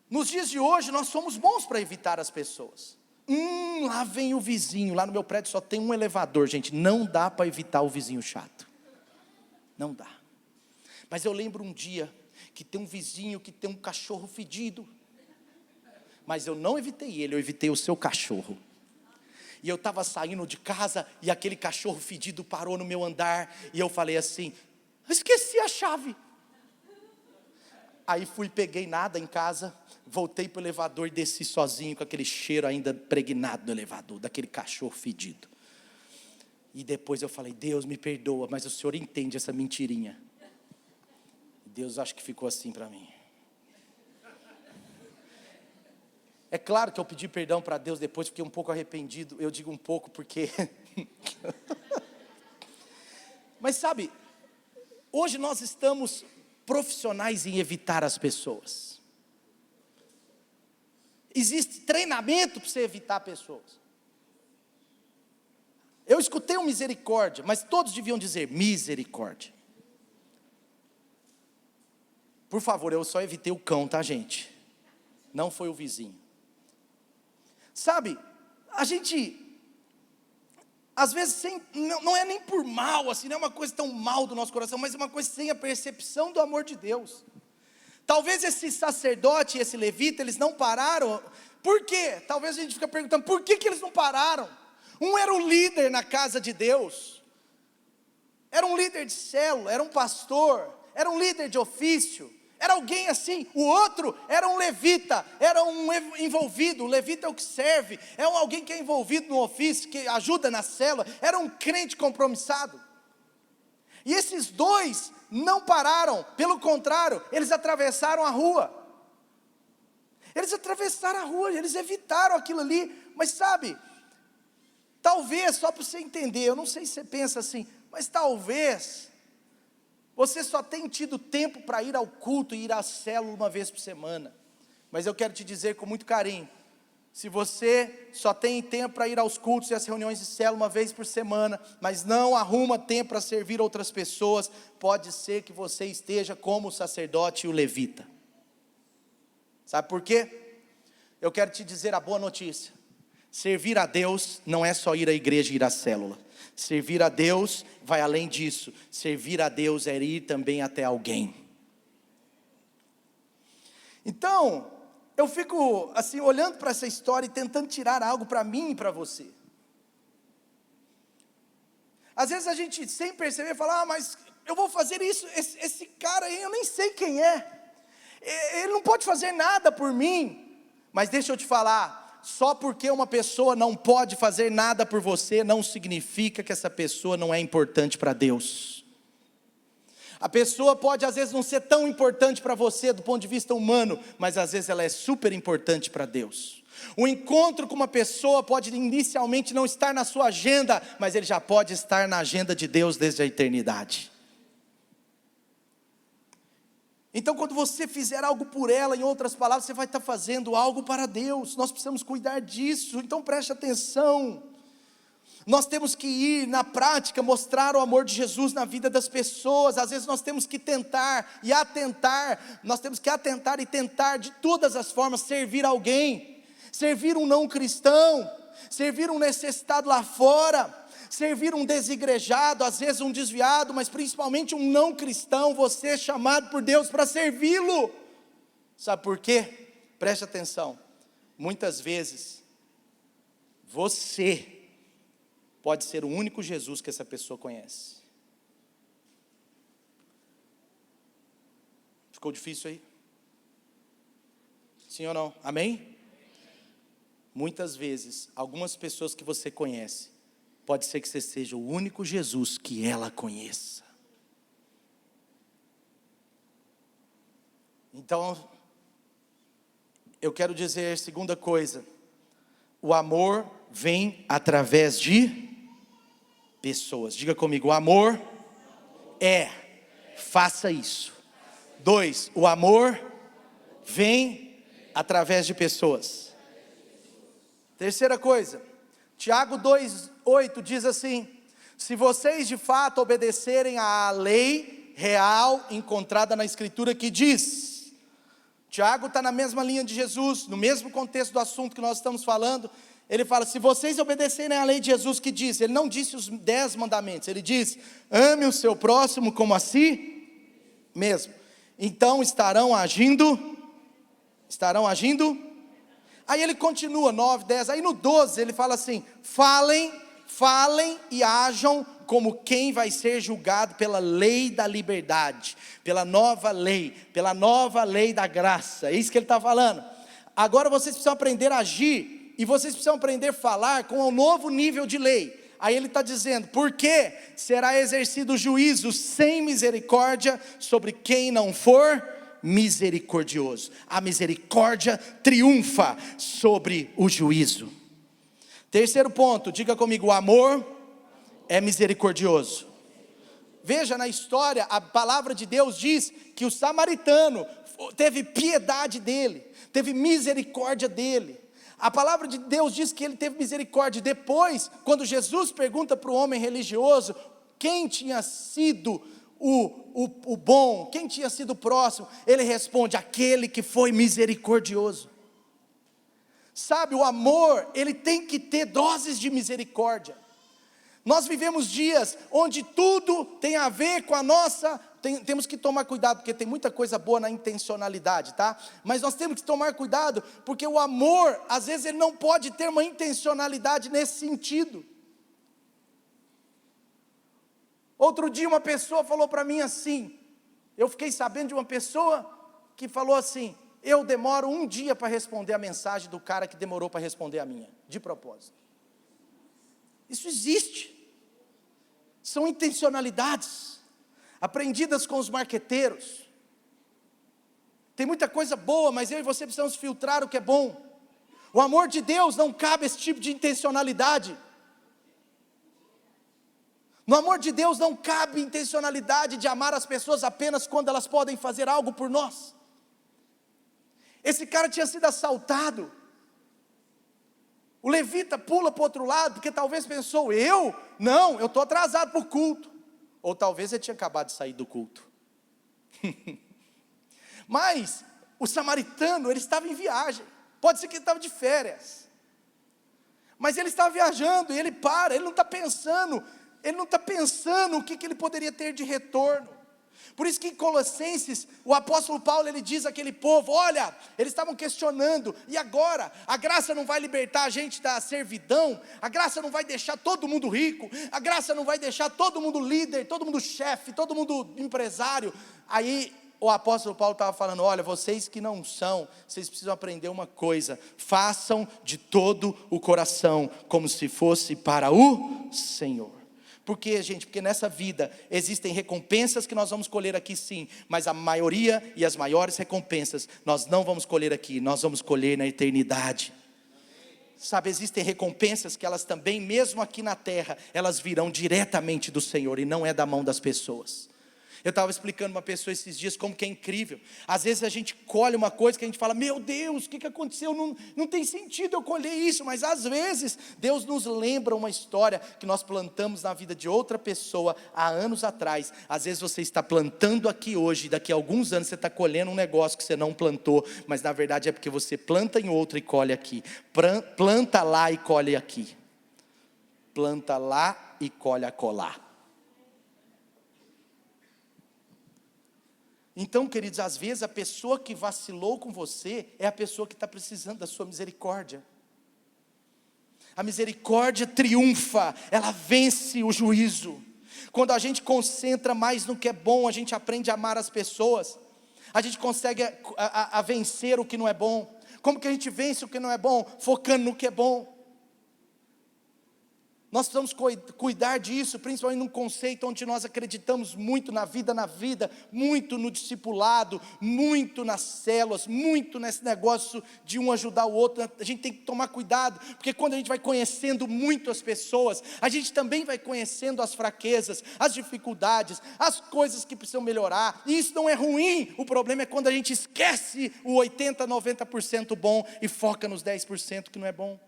Nos dias de hoje, nós somos bons para evitar as pessoas. Lá vem o vizinho, lá no meu prédio só tem um elevador, gente, não dá para evitar o vizinho chato. Não dá. Mas eu lembro um dia que tem um vizinho que tem um cachorro fedido. Mas eu não evitei ele, eu evitei o seu cachorro. E eu estava saindo de casa e aquele cachorro fedido parou no meu andar. E eu falei assim: esqueci a chave. Aí peguei nada em casa, voltei para o elevador e desci sozinho com aquele cheiro ainda pregnado no elevador, daquele cachorro fedido. E depois eu falei: Deus me perdoa, mas o Senhor entende essa mentirinha. Deus acho que ficou assim para mim. É claro que eu pedi perdão para Deus depois, fiquei um pouco arrependido. Eu digo um pouco porque... Mas sabe, hoje nós estamos profissionais em evitar as pessoas. Existe treinamento para você evitar pessoas. Eu escutei um misericórdia, mas todos deviam dizer misericórdia. Por favor, eu só evitei o cão, tá, gente? Não foi o vizinho. Sabe, a gente, às vezes, não é nem por mal, assim, não é uma coisa tão mal do nosso coração, mas é uma coisa sem a percepção do amor de Deus. Talvez esse sacerdote e esse levita, eles não pararam. Por quê? Talvez a gente fica perguntando, por que eles não pararam? Um era um líder na casa de Deus, era um líder de célula, era um pastor, era um líder de ofício, era alguém assim. O outro era um levita, era um envolvido. O levita é o que serve, é alguém que é envolvido no ofício, que ajuda na célula, era um crente compromissado. E esses dois não pararam, pelo contrário, eles atravessaram a rua. Eles atravessaram a rua, eles evitaram aquilo ali, mas sabe... Talvez, só para você entender, eu não sei se você pensa assim, mas talvez você só tenha tido tempo para ir ao culto e ir à célula uma vez por semana. Mas eu quero te dizer com muito carinho, se você só tem tempo para ir aos cultos e às reuniões de célula uma vez por semana, mas não arruma tempo para servir outras pessoas, pode ser que você esteja como o sacerdote e o levita. Sabe por quê? Eu quero te dizer a boa notícia. Servir a Deus não é só ir à igreja e ir à célula. Servir a Deus vai além disso. Servir a Deus é ir também até alguém. Então, eu fico assim olhando para essa história e tentando tirar algo para mim e para você. Às vezes a gente sem perceber fala, mas eu vou fazer isso, esse cara aí eu nem sei quem é. Ele não pode fazer nada por mim. Mas deixa eu te falar, só porque uma pessoa não pode fazer nada por você, não significa que essa pessoa não é importante para Deus. A pessoa pode às vezes não ser tão importante para você do ponto de vista humano, mas às vezes ela é super importante para Deus. O encontro com uma pessoa pode inicialmente não estar na sua agenda, mas ele já pode estar na agenda de Deus desde a eternidade. Então quando você fizer algo por ela, em outras palavras, você vai estar fazendo algo para Deus. Nós precisamos cuidar disso, então preste atenção. Nós temos que ir na prática, mostrar o amor de Jesus na vida das pessoas. Às vezes nós temos que tentar e atentar, nós temos que atentar e tentar de todas as formas servir alguém. Servir um não cristão, servir um necessitado lá fora, servir um desigrejado, às vezes um desviado, mas principalmente um não cristão. Você é chamado por Deus para servi-lo. Sabe por quê? Preste atenção. Muitas vezes, você pode ser o único Jesus que essa pessoa conhece. Ficou difícil aí? Sim ou não? Amém? Muitas vezes, algumas pessoas que você conhece, pode ser que você seja o único Jesus que ela conheça. Então, eu quero dizer a segunda coisa. O amor vem através de pessoas. Diga comigo, o amor faça isso. 2, o amor vem através de pessoas. Terceira coisa, Tiago 2:8 diz assim: se vocês de fato obedecerem à lei real encontrada na Escritura que diz, Tiago está na mesma linha de Jesus, no mesmo contexto do assunto que nós estamos falando. Ele fala, se vocês obedecerem à lei de Jesus que diz, ele não disse os 10 mandamentos, ele diz, ame o seu próximo como a si mesmo. Então estarão agindo, aí ele continua, 9, 10, aí no 12 ele fala assim, falem e ajam como quem vai ser julgado pela lei da liberdade, pela nova lei da graça. É isso que ele está falando. Agora vocês precisam aprender a agir, e vocês precisam aprender a falar com um novo nível de lei. Aí ele está dizendo, porque será exercido juízo sem misericórdia sobre quem não for misericordioso. A misericórdia triunfa sobre o juízo. Terceiro ponto, diga comigo, o amor é misericordioso. Veja na história, a palavra de Deus diz que o samaritano teve piedade dele, teve misericórdia dele. A palavra de Deus diz que ele teve misericórdia. Depois, quando Jesus pergunta para o homem religioso, quem tinha sido o bom, quem tinha sido o próximo, ele responde, aquele que foi misericordioso. Sabe, o amor, ele tem que ter doses de misericórdia. Nós vivemos dias onde tudo tem a ver com a nossa... Temos que tomar cuidado, porque tem muita coisa boa na intencionalidade, tá? Mas nós temos que tomar cuidado, porque o amor, às vezes ele não pode ter uma intencionalidade nesse sentido. Outro dia uma pessoa falou para mim assim, eu fiquei sabendo de uma pessoa que falou assim, eu demoro um dia para responder a mensagem do cara que demorou para responder a minha, de propósito. Isso existe. São intencionalidades aprendidas com os marqueteiros. Tem muita coisa boa, mas eu e você precisamos filtrar o que é bom. O amor de Deus não cabe esse tipo de intencionalidade. No amor de Deus não cabe intencionalidade de amar as pessoas apenas quando elas podem fazer algo por nós. Esse cara tinha sido assaltado. O levita pula para o outro lado, porque talvez pensou, eu estou atrasado para o culto. Ou talvez ele tinha acabado de sair do culto. Mas o samaritano, ele estava em viagem. Pode ser que ele estava de férias. Mas ele está viajando, e ele para, ele não está pensando o que ele poderia ter de retorno. Por isso que em Colossenses, o apóstolo Paulo, ele diz àquele povo, olha, eles estavam questionando, e agora? A graça não vai libertar a gente da servidão? A graça não vai deixar todo mundo rico? A graça não vai deixar todo mundo líder, todo mundo chefe, todo mundo empresário? Aí o apóstolo Paulo estava falando, olha, vocês que não são, vocês precisam aprender uma coisa, façam de todo o coração, como se fosse para o Senhor. Por quê, gente? Porque nessa vida existem recompensas que nós vamos colher aqui sim, mas a maioria e as maiores recompensas nós não vamos colher aqui, nós vamos colher na eternidade. Sabe, existem recompensas que elas também, mesmo aqui na terra, elas virão diretamente do Senhor e não é da mão das pessoas. Eu estava explicando uma pessoa esses dias como que é incrível. Às vezes a gente colhe uma coisa que a gente fala, meu Deus, o que aconteceu? Não tem sentido eu colher isso. Mas às vezes Deus nos lembra uma história que nós plantamos na vida de outra pessoa há anos atrás. Às vezes você está plantando aqui hoje, daqui a alguns anos você está colhendo um negócio que você não plantou, mas na verdade é porque você planta em outro e colhe aqui. Planta lá e colhe aqui. Planta lá e colhe acolá. Então, queridos, às vezes a pessoa que vacilou com você é a pessoa que está precisando da sua misericórdia. A misericórdia triunfa, ela vence o juízo. Quando a gente concentra mais no que é bom, a gente aprende a amar as pessoas. A gente consegue a vencer o que não é bom. Como que a gente vence o que não é bom? Focando no que é bom. Nós precisamos cuidar disso, principalmente num conceito onde nós acreditamos muito na vida, muito no discipulado, muito nas células, muito nesse negócio de um ajudar o outro. A gente tem que tomar cuidado, porque quando a gente vai conhecendo muito as pessoas, a gente também vai conhecendo as fraquezas, as dificuldades, as coisas que precisam melhorar, e isso não é ruim. O problema é quando a gente esquece o 80%, 90% bom e foca nos 10% que não é bom.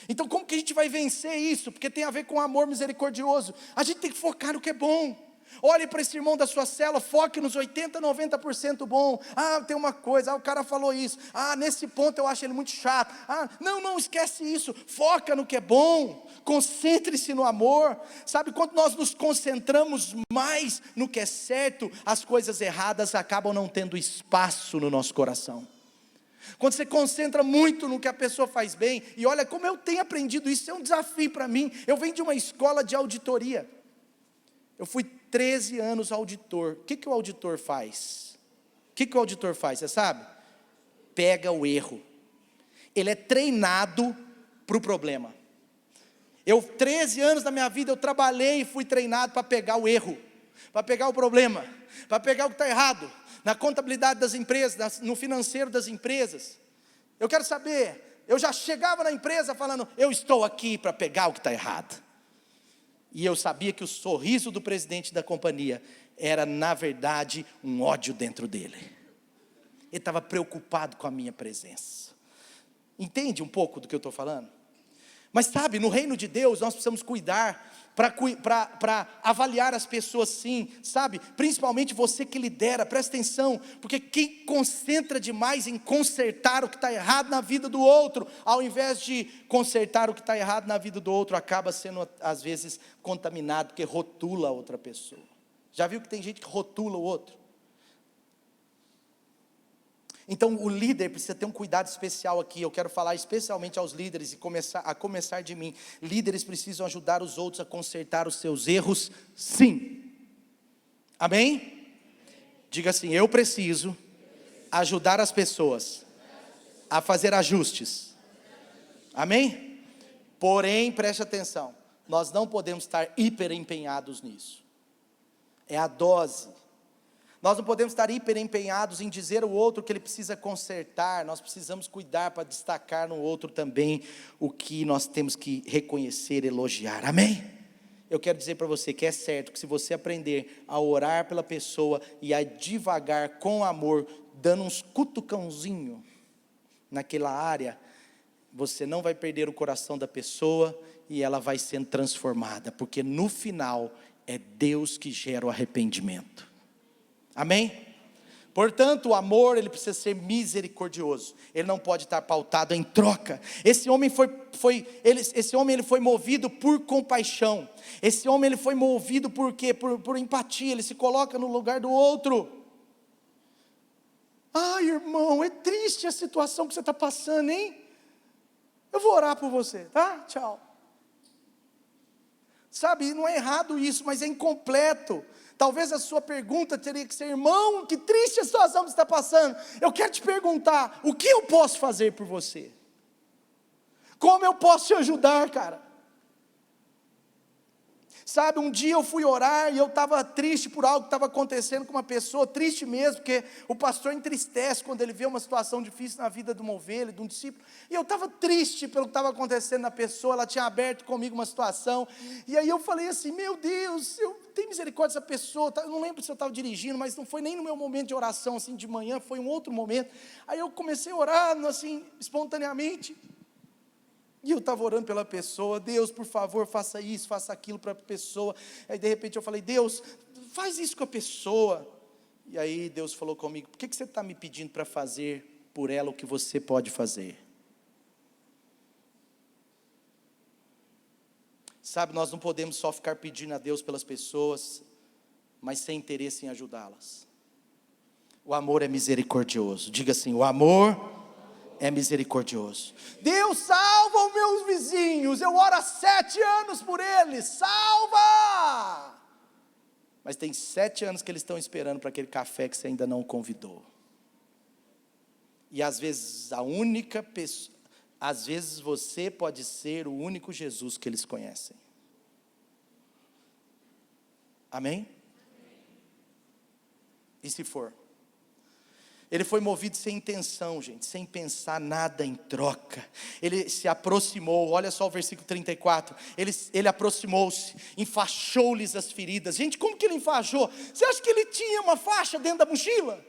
Então como que a gente vai vencer isso? Porque tem a ver com amor misericordioso. A gente tem que focar no que é bom. Olhe para esse irmão da sua célula, foque nos 80%, 90% bom. Tem uma coisa, o cara falou isso. Nesse ponto eu acho ele muito chato. Não, esquece isso. Foca no que é bom. Concentre-se no amor. Sabe, quando nós nos concentramos mais no que é certo, as coisas erradas acabam não tendo espaço no nosso coração. Quando você concentra muito no que a pessoa faz bem, e olha como eu tenho aprendido isso, é um desafio para mim. Eu venho de uma escola de auditoria. Eu fui 13 anos auditor. O que o auditor faz? O que o auditor faz, você sabe? Pega o erro. Ele é treinado para o problema. 13 anos da minha vida eu trabalhei e fui treinado para pegar o erro, para pegar o problema, para pegar o que está errado, na contabilidade das empresas, no financeiro das empresas. Eu quero saber, eu já chegava na empresa falando, eu estou aqui para pegar o que está errado. E eu sabia que o sorriso do presidente da companhia era na verdade um ódio dentro dele. Ele estava preocupado com a minha presença. Entende um pouco do que eu estou falando? Mas sabe, no reino de Deus nós precisamos cuidar, para avaliar as pessoas sim, sabe, principalmente você que lidera, presta atenção, porque quem concentra demais em consertar o que está errado na vida do outro, ao invés de consertar o que está errado na vida do outro, acaba sendo às vezes contaminado, porque rotula a outra pessoa. Já viu que tem gente que rotula o outro? Então o líder precisa ter um cuidado especial aqui. Eu quero falar especialmente aos líderes, e a começar de mim. Líderes precisam ajudar os outros a consertar os seus erros, sim. Amém? Diga assim, eu preciso ajudar as pessoas a fazer ajustes. Amém? Porém, preste atenção, nós não podemos estar hiper empenhados nisso. É a dose. Nós não podemos estar hiper empenhados em dizer ao outro que ele precisa consertar. Nós precisamos cuidar para destacar no outro também o que nós temos que reconhecer, elogiar. Amém? Eu quero dizer para você que é certo que se você aprender a orar pela pessoa e a devagar com amor, dando uns cutucãozinho naquela área, você não vai perder o coração da pessoa e ela vai sendo transformada, porque no final é Deus que gera o arrependimento. Amém? Portanto, o amor, ele precisa ser misericordioso. Ele não pode estar pautado em troca. Esse homem ele foi movido por compaixão. Esse homem ele foi movido por quê? Por empatia. Ele se coloca no lugar do outro. Ai, irmão, é triste a situação que você está passando, hein? Eu vou orar por você, tá? Tchau. Sabe, não é errado isso, mas é incompleto. Talvez a sua pergunta teria que ser: irmão, que triste a situação que você está passando. Eu quero te perguntar, o que eu posso fazer por você? Como eu posso te ajudar, cara? Sabe, um dia eu fui orar e eu estava triste por algo que estava acontecendo com uma pessoa, triste mesmo, porque o pastor entristece quando ele vê uma situação difícil na vida de uma ovelha, de um discípulo, e eu estava triste pelo que estava acontecendo na pessoa. Ela tinha aberto comigo uma situação, e aí eu falei assim: meu Deus, eu tenho misericórdia dessa pessoa. Eu não lembro se eu estava dirigindo, mas não foi nem no meu momento de oração, assim, de manhã, foi um outro momento. Aí eu comecei a orar, assim, espontaneamente, e eu estava orando pela pessoa: Deus, por favor, faça isso, faça aquilo para a pessoa. Aí de repente eu falei: Deus, faz isso com a pessoa. E aí Deus falou comigo: por que você está me pedindo para fazer por ela o que você pode fazer? Sabe, nós não podemos só ficar pedindo a Deus pelas pessoas, mas sem interesse em ajudá-las. O amor é misericordioso. Diga assim: o amor é misericordioso. Deus, salva os meus vizinhos, eu oro há 7 anos por eles, salva! Mas tem 7 anos que eles estão esperando para aquele café que você ainda não convidou. E às vezes às vezes você pode ser o único Jesus que eles conhecem. Amém? E se for? Ele foi movido sem intenção, gente, sem pensar nada em troca. Ele se aproximou, olha só o versículo 34, ele aproximou-se, enfaixou-lhes as feridas. Gente, como que ele enfaixou? Você acha que ele tinha uma faixa dentro da mochila?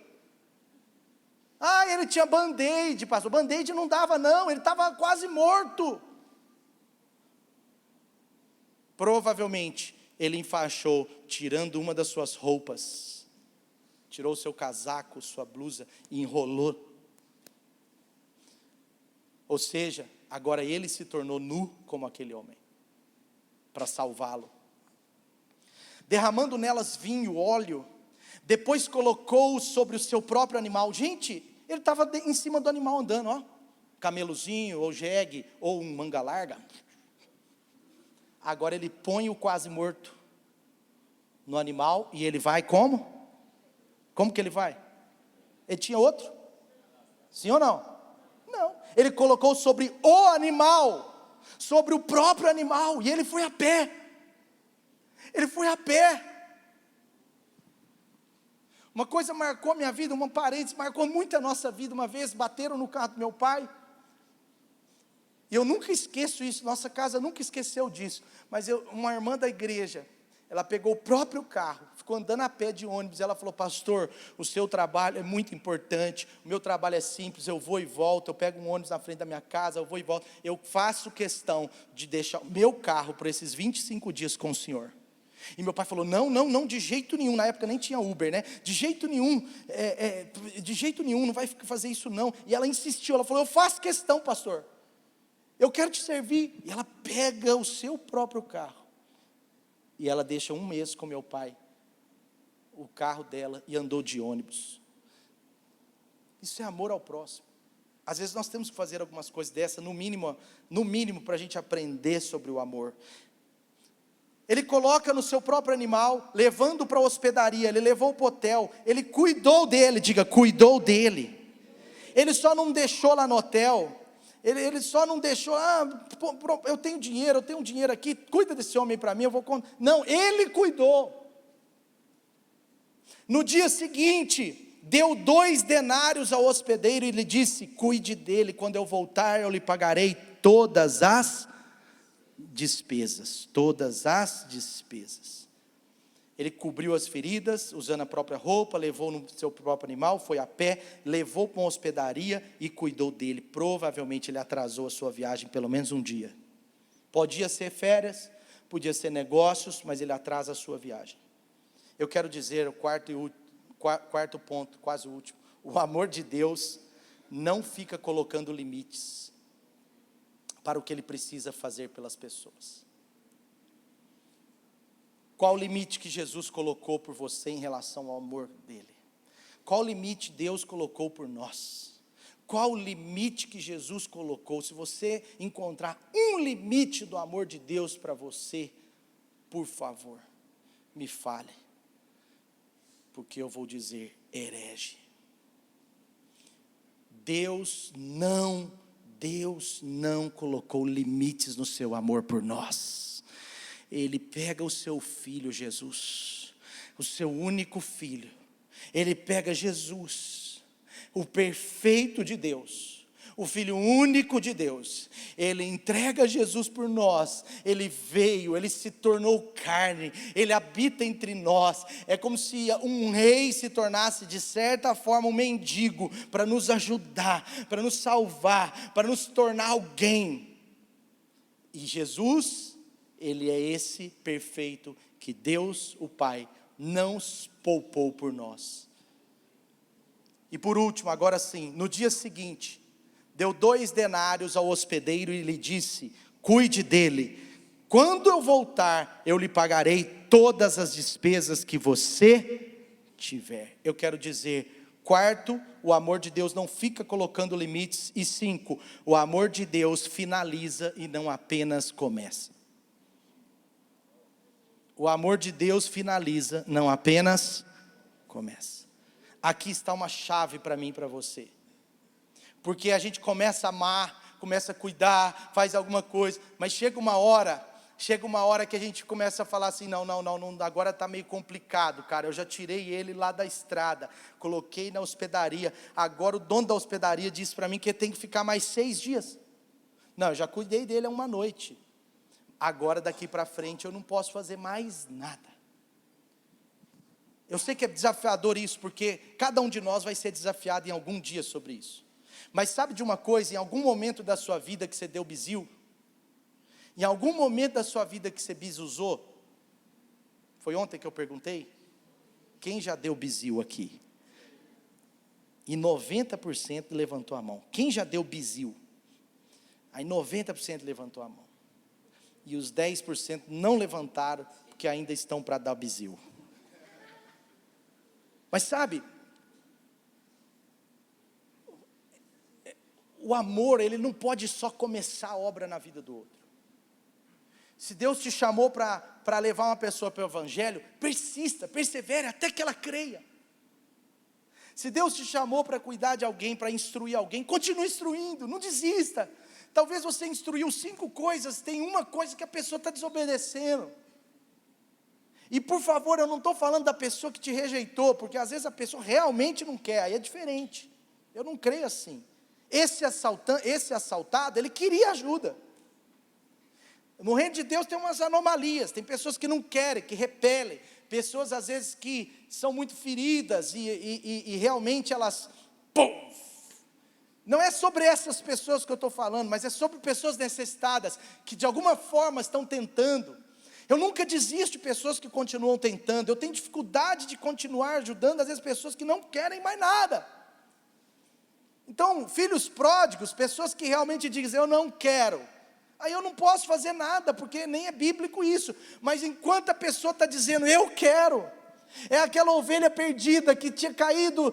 Ah, ele tinha band-aid, pastor. Band-aid não dava não, ele estava quase morto. Provavelmente, ele enfaixou, tirando uma das suas roupas. Tirou o seu casaco, sua blusa e enrolou. Ou seja, agora ele se tornou nu como aquele homem, para salvá-lo. Derramando nelas vinho, óleo, depois colocou-o sobre o seu próprio animal. Gente, ele estava em cima do animal andando, ó. Camelozinho, ou jegue, ou um manga larga. Agora ele põe o quase morto no animal e ele vai como? Como que ele vai? Ele tinha outro? Sim ou não? Não. Ele colocou sobre o animal, sobre o próprio animal, e ele foi a pé. Ele foi a pé. Uma coisa marcou a minha vida, uma parêntese, marcou muito a nossa vida. Uma vez bateram no carro do meu pai, e eu nunca esqueço isso, nossa casa nunca esqueceu disso. Mas uma irmã da igreja, ela pegou o próprio carro, ficou andando a pé de ônibus. Ela falou: pastor, o seu trabalho é muito importante, o meu trabalho é simples, eu vou e volto, eu pego um ônibus na frente da minha casa, eu vou e volto, eu faço questão de deixar o meu carro por esses 25 dias com o senhor. E meu pai falou: não, de jeito nenhum. Na época nem tinha Uber, né? De jeito nenhum, não vai fazer isso não. E ela insistiu, ela falou: eu faço questão, pastor, eu quero te servir. E ela pega o seu próprio carro, e ela deixa 1 mês com meu pai, o carro dela, e andou de ônibus. Isso é amor ao próximo. Às vezes nós temos que fazer algumas coisas dessa, no mínimo para a gente aprender sobre o amor. Ele coloca no seu próprio animal, levando para a hospedaria, ele levou para o hotel, ele cuidou dele. Diga: cuidou dele. Ele só não deixou lá no hotel, ele só não deixou: eu tenho um dinheiro aqui, cuida desse homem para mim, eu vou... Não, ele cuidou. No dia seguinte, deu 2 denários ao hospedeiro e lhe disse: cuide dele, quando eu voltar eu lhe pagarei todas as despesas. Todas as despesas. Ele cobriu as feridas, usando a própria roupa, levou no seu próprio animal, foi a pé, levou para uma hospedaria e cuidou dele. Provavelmente ele atrasou a sua viagem pelo menos um dia. Podia ser férias, podia ser negócios, mas ele atrasa a sua viagem. Eu quero dizer, o quarto quarto ponto, quase o último. O amor de Deus não fica colocando limites para o que Ele precisa fazer pelas pessoas. Qual o limite que Jesus colocou por você em relação ao amor dEle? Qual o limite Deus colocou por nós? Qual o limite que Jesus colocou? Se você encontrar um limite do amor de Deus para você, por favor, me fale, porque eu vou dizer herege. Deus não colocou limites no seu amor por nós. Ele pega o seu filho Jesus, o seu único filho, ele pega Jesus, o perfeito de Deus, o Filho único de Deus, Ele entrega Jesus por nós, Ele veio, Ele se tornou carne, Ele habita entre nós. É como se um rei se tornasse de certa forma um mendigo, para nos ajudar, para nos salvar, para nos tornar alguém. E Jesus, Ele é esse perfeito que Deus o Pai não poupou por nós. E por último, agora sim, no dia seguinte, deu 2 denários ao hospedeiro e lhe disse: cuide dele, quando eu voltar, eu lhe pagarei todas as despesas que você tiver. Eu quero dizer, quarto, o amor de Deus não fica colocando limites. E 5, o amor de Deus finaliza e não apenas começa. O amor de Deus finaliza, não apenas começa. Aqui está uma chave para mim e para você. Porque a gente começa a amar, começa a cuidar, faz alguma coisa, mas chega uma hora que a gente começa a falar assim, não, agora está meio complicado, cara, eu já tirei ele lá da estrada, coloquei na hospedaria, agora o dono da hospedaria disse para mim que tem que ficar mais 6 dias. Não, eu já cuidei dele há uma noite, agora daqui para frente eu não posso fazer mais nada. Eu sei que é desafiador isso, porque cada um de nós vai ser desafiado em algum dia sobre isso. Mas sabe de uma coisa, em algum momento da sua vida que você deu bizil, em algum momento da sua vida que você bizuzou, foi ontem que eu perguntei, quem já deu bizil aqui? E 90% levantou a mão. Quem já deu bizil? Aí 90% levantou a mão. E os 10% não levantaram, porque ainda estão para dar bizil. Mas sabe, o amor, ele não pode só começar a obra na vida do outro. Se Deus te chamou para levar uma pessoa para o Evangelho, persista, persevere até que ela creia. Se Deus te chamou para cuidar de alguém, para instruir alguém, continue instruindo, não desista. Talvez você instruiu 5 coisas, tem uma coisa que a pessoa está desobedecendo. E por favor, eu não estou falando da pessoa que te rejeitou, porque às vezes a pessoa realmente não quer, aí é diferente. Eu não creio assim. Esse assaltado, ele queria ajuda. No reino de Deus tem umas anomalias, tem pessoas que não querem, que repelem, pessoas às vezes que são muito feridas e realmente elas, pum! Não é sobre essas pessoas que eu estou falando, mas é sobre pessoas necessitadas, que de alguma forma estão tentando. Eu nunca desisto de pessoas que continuam tentando, eu tenho dificuldade de continuar ajudando, às vezes pessoas que não querem mais nada. Então, filhos pródigos, pessoas que realmente dizem, eu não quero, aí eu não posso fazer nada, porque nem é bíblico isso, mas enquanto a pessoa está dizendo, eu quero, é aquela ovelha perdida que tinha caído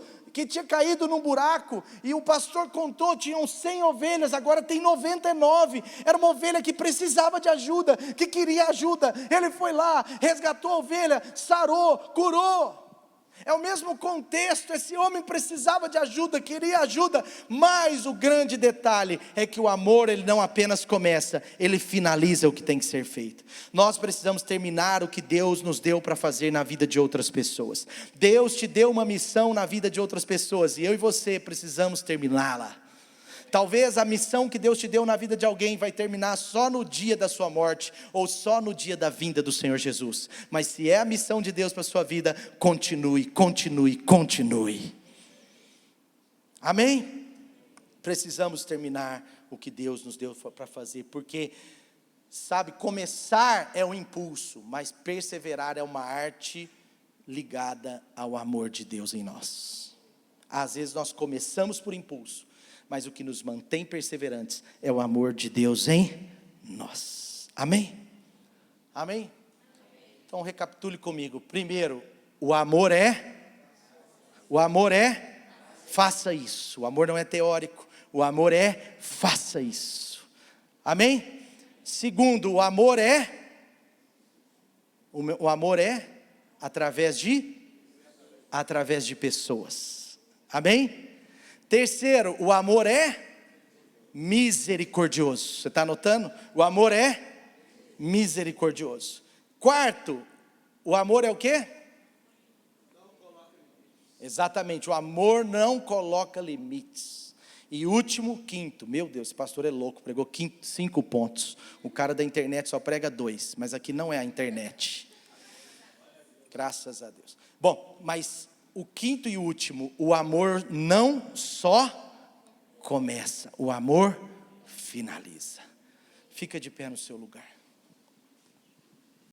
num buraco, e o pastor contou, tinham 100 ovelhas, agora tem 99, era uma ovelha que precisava de ajuda, que queria ajuda, ele foi lá, resgatou a ovelha, sarou, curou. É o mesmo contexto, esse homem precisava de ajuda, queria ajuda, mas o grande detalhe é que o amor, ele não apenas começa, ele finaliza o que tem que ser feito. Nós precisamos terminar o que Deus nos deu para fazer na vida de outras pessoas. Deus te deu uma missão na vida de outras pessoas, e eu e você precisamos terminá-la. Talvez a missão que Deus te deu na vida de alguém vai terminar só no dia da sua morte, ou só no dia da vinda do Senhor Jesus. Mas se é a missão de Deus para a sua vida, continue, continue, continue. Amém? Precisamos terminar o que Deus nos deu para fazer, porque, sabe, começar é um impulso, mas perseverar é uma arte ligada ao amor de Deus em nós. Às vezes nós começamos por impulso, mas o que nos mantém perseverantes é o amor de Deus em nós. Amém? Amém? Então recapitule comigo. Primeiro, o amor é, faça isso. O amor não é teórico, o amor é, faça isso. Amém? Segundo, o amor é através de pessoas. Amém? Terceiro, o amor é misericordioso. Você está anotando? O amor é misericordioso. Quarto, o amor é o quê? Exatamente, o amor não coloca limites. E último, quinto, meu Deus, esse pastor é louco, pregou 5 pontos. O cara da internet só prega 2, mas aqui não é a internet. Graças a Deus. Bom, mas o quinto e último, o amor não só começa, o amor finaliza. Fica de pé no seu lugar.